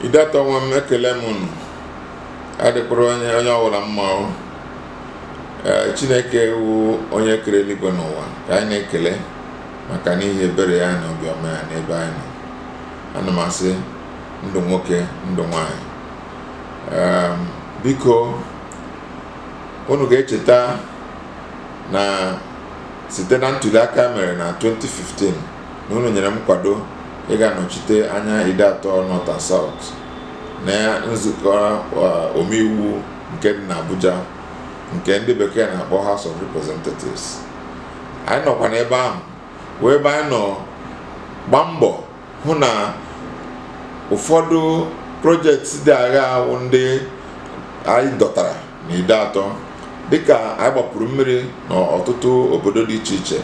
Ideato nwa m ekele m unu. Adịkwuru onye ọwụla mma. Chineke wụ onye kere eluigwe n'ụwa ka anyị na-ekele maka n'ihi ebere ya na obiọma ya n'ebe anyị nọ. Ana m asị ndụ nwoke ndụ nwanyị. Biko unu ga-echeta na site na ntuli aka mere na 2015 na unu nyere m nkwado ịga nọchite anya Ideato North and South na nzukọ omeiwu nke dị n'Abuja nke ndị bekee na-akpọ House of Representatives. Anyị nọkwa n'ebe ahụ wee ebe anyị nọ gba mbọ hụ na ụfọdụ projekti dị agha ahụ ndị anyị dọtara n'Ideato dịka anyị gbapụrụ mmiri n'ọtụtụ obodo dị iche iche.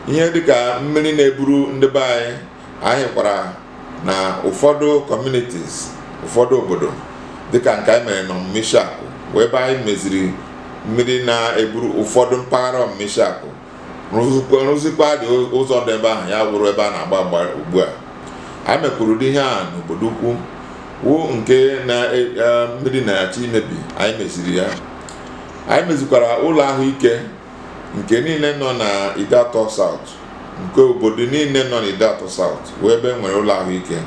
Ihe dịka mmiri na-eburu ndị be anyị hụkwara na ụfọdụ communities, ụfọdụ obodo dịka nke anyị mere n'Ọmụmịshakụ wee ebe anyị meziri mmiri na-eburu ụfọdụ mpaghara Ọmụmịshakụ rụzikwa dị ụzọ dị ebe ahụ ya wụrụ ebe a na-agba agba ugbu a. Anyị mekwuru dị ihe a n'obodo ukwu wụ nke na mmiri na-achọ imebi, anyị meziri ya. Anyị mezikwara ụlọ ahụike nke niile nọ na Ideato South, nke obodo niile nọ na Ideato South wee ebe nwere ụlọ ahụike.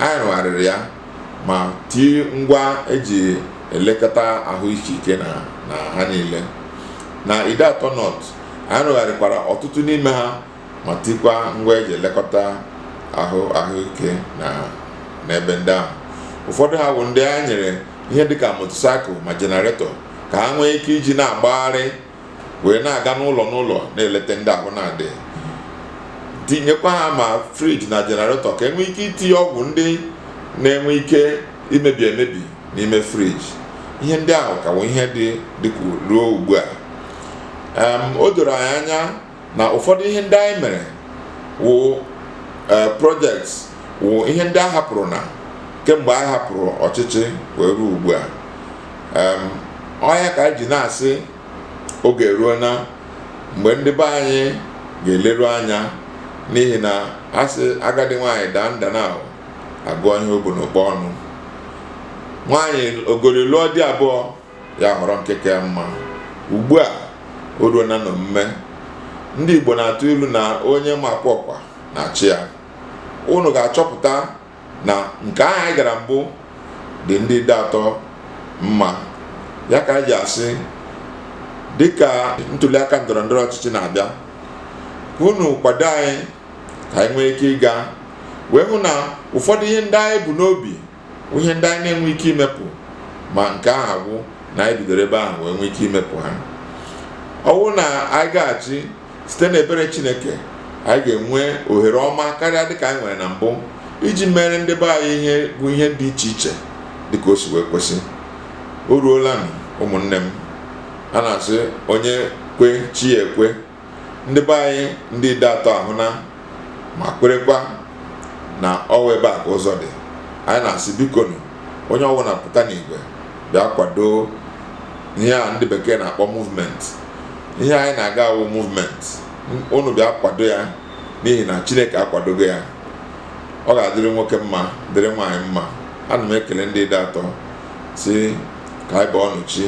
Anyị rụgharịrị ya ma tie ngwa eji elekọta ahụike na ha niile. Na Ideato North anyị rụgharịkwara ọtụtụ n'ime ha ma tikwa ngwa eji elekọta ahụike n'ebe ndị ahụ. Ụfọdụ ha bụ ndị anyị nyere ihe dịka motosaịkụl ma jenaretọ ka ha nwee ike iji na-agbagharị wee na-aga n'ụlọ n'ụlọ na-eleta ndị ahụ na-adị. Tinyekwa ha ma friji na jenaretọ ka enwee ike itinye ọgwụ ndị na-enwe ike imebi emebi n'ime friji. Ihe ndị ahụ ka bụ ihe dịka ruo ugbu a. O doro anyị anya na ụfọdụ ihe ndị anyị mere wụ projects wụ ihe ndị a hapụrụ na kemgbe anyị hapụrụ ọchịchị wee ruo ugbu a. Ọnya ka anyị ji na-asị oge ruo na mgbe ndị be anyị ga-eleru anya, n'ihi na asị agadi nwaanyị daa nda na agụọ ihe obu n'okpo ọnụ. Nwaanyị ogori lụọ di abụọ ya họrọ nke ka mma. Ugbu a o ruo na n'omume. Ndị Igbo na-atụ ilu na onye makwa ọkwa na-achị ya. Unu ga-achọpụta na nke ahụ anyị gara mbụ dị ndị Ideato mma. Ya ka anyị ji asị dịka ntuli aka ndọrọndọrọ ọchịchị na-abịa, unu kwado anyị ka anyị nwee ike ịga wee hụ na ụfọdụ ihe ndị anyị bụ n'obi, ihe ndị anyị na-enwe ike imepụ, ma nke ahụ agwụ na anyị bidoro ebe ahụ wee nwee ike imepụ ha. Ọ bụrụ na anyị gaghachi site n'ebere Chineke, anyị ga-enwe ohere ọma karịa dịka anyị nwere na mbụ iji mere ndị be anyị ihe bụ ihe dị iche iche dịka o si wee kwesị. O ruola ụmụnne m, a na-asị onye kwe chi ya ekwe. Ndị be anyị ndị Ideato ahụ na ma kwerekwa na ọwa ebe a ka ụzọ dị. Anyị na-asị bikonu onye ọbụla pụta n'igwe bịa kwado ihe a ndị bekee na-akpọ movement. Ihe anyị na-aga awụ movement. Unu bịa kwado ya n'ihi na Chineke akwadogo ya. Ọ ga-adịrị nwoke mma, dịrị nwaanyị mma. Ana m ekele ndị Ideato si ka anyị bụọ ọnụ chi.